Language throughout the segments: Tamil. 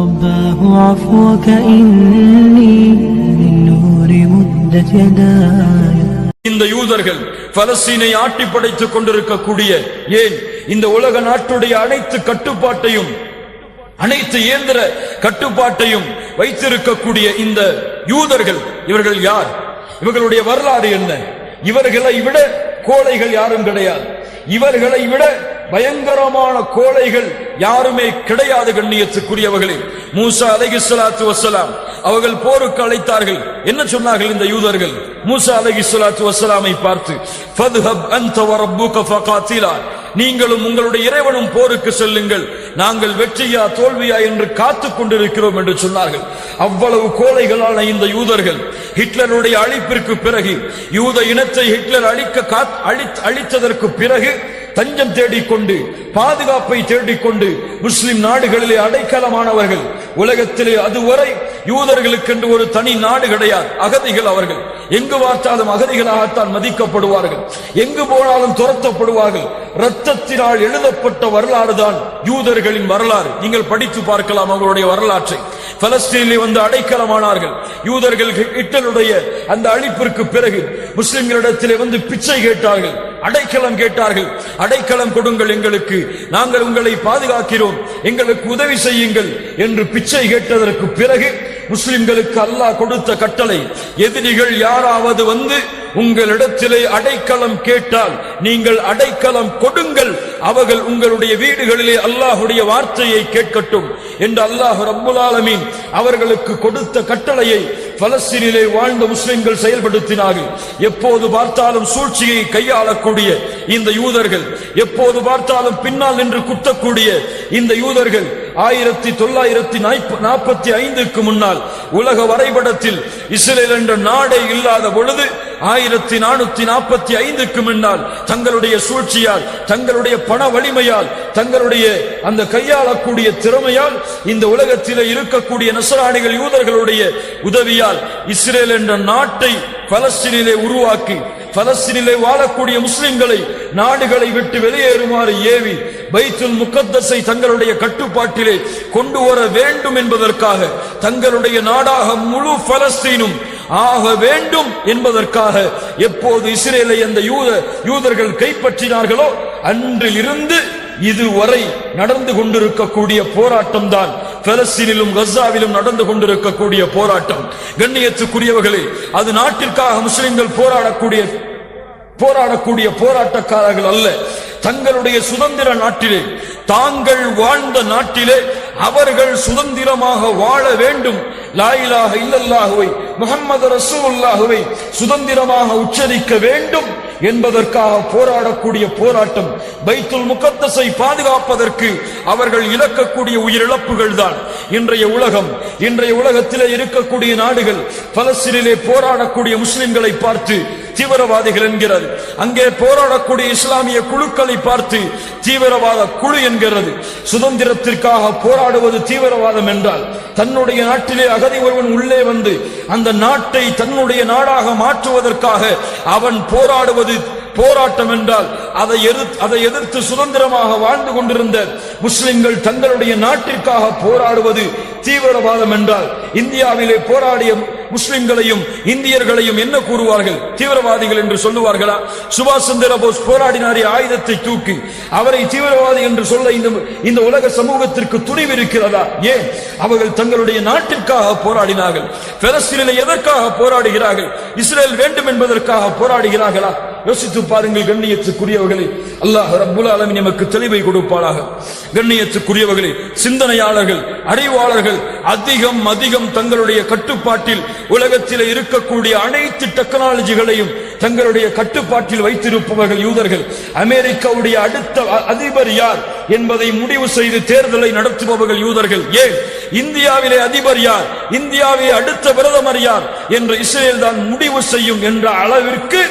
رباه عفوك إني من نور مدت يداي. இந்த யூதர்கள் பலஸ்தீனை ஆட்டி படைத்துக் கொண்டிருக்கக்கூடிய, ஏன் இந்த உலக நாட்டுடைய அனைத்து கட்டுப்பாட்டையும், அனைத்து இயந்திர கட்டுப்பாட்டையும் வைத்திருக்கக்கூடிய இந்த யூதர்கள், இவர்கள் யார்? இவர்களுடைய வரலாறு என்ன? இவர்களை விட கோழைகள் யாரும் கிடையாது. இவர்களை விட பயங்கரமான கோழைகள் யாருமே கிடையாது. கண்ணியத்துக்குரியவர்களே, மூசா அலைஹிஸ்ஸலாத்து வஸ்ஸலாம் அவர்கள் போருக்கு அழைத்தார்கள். என்ன சொன்னார்கள் இந்த யூதர்கள்? மூசா அலைஹிஸ்ஸலாத்து வஸ்ஸலாமை பார்த்து, ஃபத்ஹப் அன்த வ ரப்புக ஃபகாத்திலா, நீங்களும் உங்களுடைய இறைவனும் போருக்கு செல்லுங்கள், நாங்கள் வெற்றியா தோல்வியா என்று காத்துக் கொண்டிருக்கிறோம் என்று சொன்னார்கள். அவ்வளவு கோழைகளான இந்த யூதர்கள் ஹிட்லருடைய அழிப்பிற்கு பிறகு, யூத இனத்தை ஹிட்லர் அழித்ததற்கு பிறகு தஞ்சம் தேடிக்கொண்டு, பாதுகாப்பை தேடிக்கொண்டு முஸ்லிம் நாடுகளிலே அடைக்கலமானவர்கள். உலகத்திலே அதுவரை யூதர்களுக்கு என்று ஒரு தனி நாடு கிடையாது. அகதிகள் அவர்கள். எங்கு பார்த்தாலும் அகதிகளாகத்தான் மதிக்கப்படுவார்கள். எங்கு போனாலும் துரத்தப்படுவார்கள். இரத்தத்தினால் எழுதப்பட்ட வரலாறு தான் யூதர்களின் வரலாறு. நீங்கள் படித்து பார்க்கலாம் அவர்களுடைய வரலாற்றை. பலஸ்தீனிலே வந்து அடைக்கலமானார்கள் யூதர்கள். ஹிட்லருடைய அந்த அழிப்பிற்கு பிறகு முஸ்லிம்களிடத்திலே வந்து பிச்சை கேட்டார்கள், அடைக்கலம் கேட்டார்கள். அடைக்கலம் கொடுங்கள் எங்களுக்கு, நாங்கள் உங்களை பாதுகாக்கிறோம், எங்களுக்கு உதவி செய்யுங்கள் என்று பிச்சை கேட்டதற்கு பிறகு முஸ்லிம்களுக்கு அல்லாஹ் கொடுத்த கட்டளை, எதிரிகள் யாராவது வந்து உங்களிடத்திலே அடைக்கலம் கேட்டால் நீங்கள் அடைக்கலம் கொடுங்கள், அவர்கள் உங்களுடைய வீடுகளிலே அல்லாஹுடைய வார்த்தையை கேட்கட்டும் என்று அல்லாஹ் ரப்புல் ஆலமீன் அவர்களுக்கு கொடுத்த கட்டளையை பலஸ்தீனிலே வாழ்ந்த முஸ்லிம்கள் செயல்படுத்தினார்கள். எப்போது பார்த்தாலும் சூழ்ச்சியை கையாளக்கூடிய இந்த யூதர்கள், எப்போது பார்த்தாலும் பின்னால் நின்று குத்தக்கூடிய இந்த யூதர்கள் 1945க்கு முன்னால் உலக வரைபடத்தில் இஸ்ரேல் என்ற நாடே இல்லாத பொழுது 1445க்கு முன்னால் தங்களுடைய சூழ்ச்சியால், தங்களுடைய பண வலிமையால், தங்களுடைய அந்த கையாளக்கூடிய திறமையால் இந்த உலகத்திலே இருக்கக்கூடிய நஸ்ரானிகள் யூதர்களுடைய உதவியால் இஸ்ரேல் என்ற நாட்டை பலஸ்தீனிலே உருவாக்கி, பலஸ்தீனிலே வாழக்கூடிய முஸ்லிம்களை நாடுகளை விட்டு வெளியேறுமாறு ஏவி பைத்துல் முகத்தஸை தங்களுடைய கட்டுப்பாட்டிலே கொண்டு வர வேண்டும் என்பதற்காக, தங்களுடைய நாடாக முழு பலஸ்தீனும் ஆக வேண்டும் என்பதற்காக எப்போது இஸ்ரேலை அந்த யூதர்கள் கைப்பற்றினார்களோ அன்றில் இருந்து இதுவரை நடந்து கொண்டிருக்கக்கூடிய போராட்டம் தான் பலஸ்தீனிலும் கஸாவிலும் நடந்து கொண்டிருக்கக்கூடிய போராட்டம். கண்ணியத்துக்குரியவர்களே, அது நாட்டிற்காக முஸ்லிம்கள் போராடக்கூடிய போராட்டக்காரர்கள் அல்ல. தங்களுடைய சுதந்திர நாட்டிலே, தாங்கள் வாழ்ந்த நாட்டிலே அவர்கள் சுதந்திரமாக வாழ வேண்டும், லா இலாஹ இல்லல்லாஹுவை முஹம்மது ரசூலுல்லாஹுவை சுதந்திரமாக உச்சரிக்க வேண்டும் என்பதற்காக போராடக்கூடிய போராட்டம். பைத்துல் முகத்தஸை பாதுகாப்பதற்கு அவர்கள் இழக்கக்கூடிய உயிரிழப்புகள் தான் இன்றைய உலகம். இன்றைய உலகத்திலே இருக்கக்கூடிய நாடுகள் பலஸ்தீனிலே போராடக்கூடிய முஸ்லிம்களை பார்த்து தீவிரவாதிகள் என்கிறது, அங்கே போராடக்கூடிய இஸ்லாமிய குழுக்களை பார்த்து தீவிரவாத குழு என்கிறது. சுதந்திரத்திற்காக போராடுவது தீவிரவாதம் என்றால், தன்னுடைய நாட்டிலே அகதி ஒருவன் உள்ளே வந்து அந்த நாட்டை தன்னுடைய நாடாக மாற்றுவதற்காக அவன் போராடுவது போராட்டம் என்றால், அதை எதிர்த்து சுதந்திரமாக வாழ்ந்து கொண்டிருந்த முஸ்லிம்கள் தங்களுடைய நாட்டிற்காக போராடுவது தீவிரவாதம் என்றால், இந்தியாவிலே போராடிய முஸ்லிம்களையும் இந்தியர்களையும் என்ன கூறுவார்கள்? தீவிரவாதிகள் என்று சொல்லுவார்களா? சுபாஷ் சந்திர போஸ் போராடினாரே ஆயுதத்தை தூக்கி, அவரை தீவிரவாதி என்று சொல்ல இந்த உலக சமூகத்திற்கு துணிவு இருக்கிறதா? ஏன்? அவர்கள் தங்களுடைய நாட்டிற்காக போராடினார்கள். பலஸ்தீனிலே எதற்காக போராடுகிறார்கள்? இஸ்ரேல் வேண்டும் என்பதற்காக போராடுகிறார்களா? யோசித்து பாருங்கள். கண்ணியத்துக்குரியவர்களே, அல்லாஹ் ரப்புல் ஆலமீன் நமக்கு தெளிவை கொடுப்பாராக. கண்ணியத்துக்குரியவர்களே, சிந்தனையாளர்கள், அறிவாளர்கள் அதிகம் தங்களுடைய கட்டுப்பாட்டில் உலகத்தில் இருக்கக்கூடிய அனைத்து டெக்னாலஜிகளையும் தங்களுடைய கட்டுப்பாட்டில் வைத்திருப்பவர்கள் யூதர்கள். அமெரிக்காவுடைய அடுத்த அதிபர் யார் என்பதை முடிவு செய்து தேர்தலை நடத்துபவர்கள் யூதர்கள். ஏன்? இந்தியாவிலே அதிபர் யார், இந்தியாவை அடுத்த பிரதமர் யார் என்று இஸ்ரேல் தான் முடிவு செய்யும் என்ற அளவிற்கு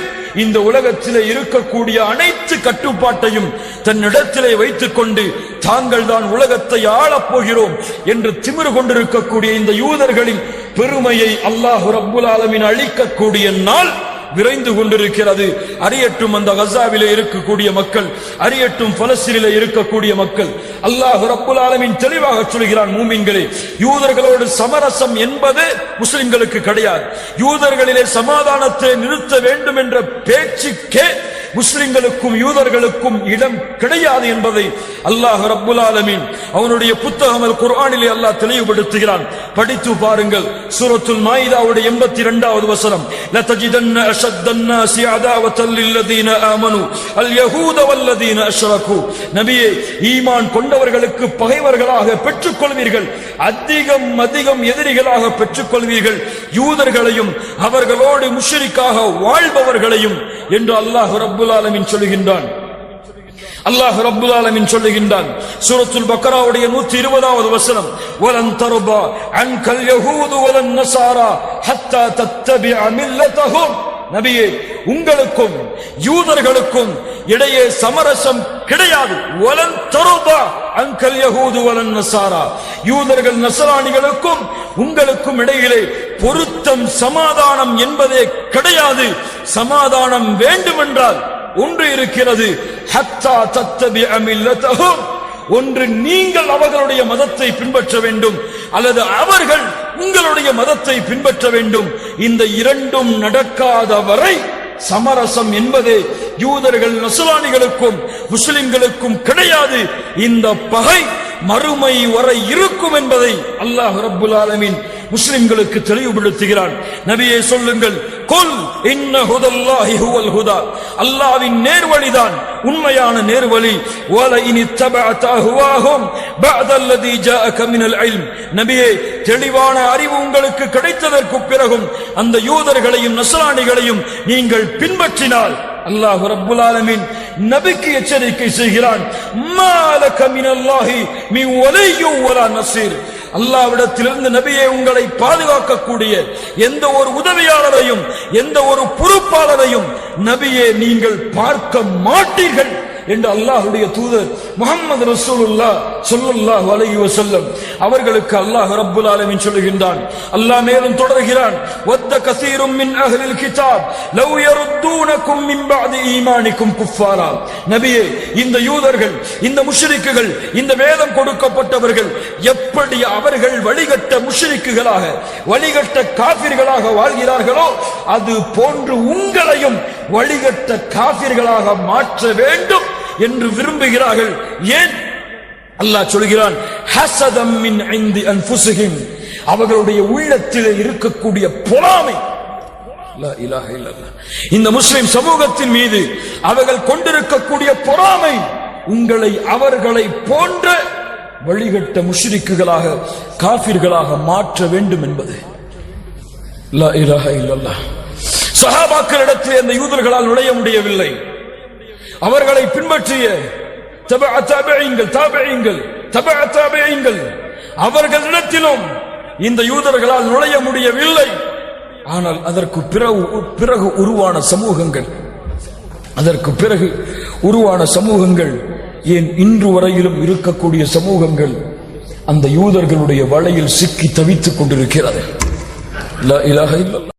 இந்த உலகத்திலே இருக்கக்கூடிய அனைத்து கட்டுப்பாட்டையும் தன்னிடத்திலே வைத்துக் கொண்டு தாங்கள் தான் உலகத்தை ஆளப் போகிறோம் என்று திமிரு கொண்டிருக்கக்கூடிய இந்த யூதர்களின் பெருமையை அல்லாஹ் ரப்புல் ஆலமீன் அழிக்கக்கூடிய நாள் விரைந்து கொண்டிருக்கிறது. அறியட்டும் அந்த கஸாவிலே இருக்கக்கூடிய மக்கள், அறியட்டும் பலஸ்தீனிலே இருக்கக்கூடிய மக்கள். அல்லாஹ் ரப்புல் ஆலமீன் தெளிவாக சொல்கிறான், மூமின்களே, யூதர்களோடு சமரசம் என்பது முஸ்லிம்களுக்கு கிடையாது. யூதர்களிலே சமாதானத்தை நிறுத்த வேண்டும் என்ற பேச்சுக்கே முஸ்லிம்களுக்கும் யூதர்களுக்கும் இடம் கிடையாது என்பதை அல்லாஹ் ரப்புல் ஆலமீன் அவனுடைய புத்தகம் அல் குர்ஆனிலே அல்லாஹ் தெளிவுபடுத்துகிறான். படித்து பாருங்கள். சூரத்துல் மாயிதாவுடைய 82வது வசனம், லதஜிதன்ன அஷத்தன்னாஸி அதாவத்தல் லில்லதீன ஆமனு அல் யஹூத வல்லதீன அஷ்ரகு. நபியே, ஈமான் கொண்டவர்களுக்கு பகைவர்களாக பெற்றுக்கொள்வீர்கள், அதிகம் எதிரிகளாக பெற்றுக்கொள்வீர்கள் யூதர்களையும் அவர்களோடு முஷ்ரிக்காக வாழ்பவர்களையும் என்று அல்லாஹ் ரப்புல் ஆலமீன் சொல்லுகின்றான். அல்லாஹ் ரப்புல் ஆலமீன் சொல்லுகின்றான் சூரத்துல் பக்ராவுடைய 120வது வசனம், வலன் தர்பா அன்கல் யஹூது வலன் நஸாரா ஹத்தா தத்தபிஅ மில்லதஹும். நபியே, உங்களுக்கும் யூதர்களுக்கும் இடையே சமரசம் கிடையாது. வலன் தர்பா அன்கல் யஹூது வலன் நஸாரா. யூதர்கள் நஸரானிகளுக்கும் உங்களுக்கும் இடையிலே பொருத்தம் சமாதானம் என்பதே கிடையாது. சமாதானம் வேண்டுமென்றால் ஒன்று இருக்கிறது, ஹத்தா தத்தபிஅ மில்லதஹும். ஒன்று நீங்கள் அவர்களுடைய மதத்தை பின்பற்ற வேண்டும், அல்லது அவர்கள் உங்களுடைய மதத்தை பின்பற்ற வேண்டும். இந்த இரண்டும் நடக்காத வரை சமரசம் என்பதே யூதர்கள் நஸ்ரானிகளுக்கும் முஸ்லிம்களுக்கும் கிடையாது. இந்த பகை மறுமை வரை இருக்கும் என்பதை அல்லாஹ் ரப்புல் ஆலமீன் முஸ்லிம்களுக்கு தெளிவுபடுத்துகிறான். நபியே, சொல்லுங்கள், குல் இன்ன ஹுதல்லாஹி ஹுவல் ஹுதா. அல்லாஹ்வின் நேர்வழிதான் உண்மையான நேர்வழி. வல இன் தபஅத ஹுவாஹும் பஅதல்லதி ஜாஅக மினல் இல்ம். நபியே, தெளிவான அறிவு உங்களுக்கு கிடைத்ததற்கு பிறகும் அந்த யூதர்களையும் நஸ்ரானிகளையும் நீங்கள் பின்பற்றினால் அல்லாஹ் ரப்புல் ஆலமீன் நபிக்கு எச்சரிக்கை செய்கிறான், மாலக மினல்லாஹி மின் வலிய்யு வலா நஸீர். அல்லாஹ்விடத்திலிருந்து நபியே, உங்களை பாதுகாக்கக்கூடிய எந்த ஒரு உதவியாளரையும் எந்த ஒரு பொறுப்பாளரையும் நபியே நீங்கள் பார்க்க மாட்டீர்கள் என்று அல்லாஹ்வுடைய தூதர் முஹம்மது ரசூலுல்லாஹ் ஸல்லல்லாஹு அலைஹி வஸல்லம் அவர்களுக்கு அல்லாஹ் ரப்புல் ஆலமீன் சொல்லுகின்றான். அல்லாஹ் மேலும் தொடர்கிறான், வத்த கஸீரும் மின் அஹ்லில் கிதாப் லவ் யருத்தூனகும் மின் பஅதி ஈமானிக்கும் குஃபாரா. நபியே, இந்த யூதர்கள், இந்த முஷ்ரிக்குகள், இந்த வேதம் கொடுக்கப்பட்டவர்கள் எப்படி அவர்கள் வழிகட்ட முஷ்ரிக்குகளாக, வழிகட்ட காஃபிர்களாக வாழ்கிறார்களோ அது போன்று உங்களையும் வழிகட்ட காஃபிர்களாக மாற்ற வேண்டும் என்று விரும்புகிறார்கள். ஏன்? அல்லாஹ் சொல்கிறான், ஹஸதம் மின் இன்தி அன்ஃபுஸிஹிம். அவர்களுடைய உள்ளத்திலே இருக்கக்கூடிய பொறாமை. லா இலாஹ இல்லல்லாஹ். இந்த முஸ்லிம் சமூகத்தின் மீது அவர்கள் கொண்டிருக்கக்கூடிய பொறாமை உங்களை அவர்களை போன்ற வழிகட்ட முஷ்ரிக்குகளாக காஃபிர்களாக மாற்ற வேண்டும் என்பது. லா இலாஹ இல்லல்லாஹ். சஹாபாக்களிடத்தில் அந்த யூதர்களால் நுழைய முடியவில்லை. அவர்களை பின்பற்றிய அவர்களிடத்திலும் இந்த யூதர்களால் நுழைய முடியவில்லை. ஆனால் அதற்கு பிறகு உருவான சமூகங்கள் ஏன் இன்று வரையிலும் இருக்கக்கூடிய சமூகங்கள் அந்த யூதர்களுடைய வலையில் சிக்கி தவித்துக் கொண்டிருக்கிறது. லா இலாஹ இல்லல்லாஹ்.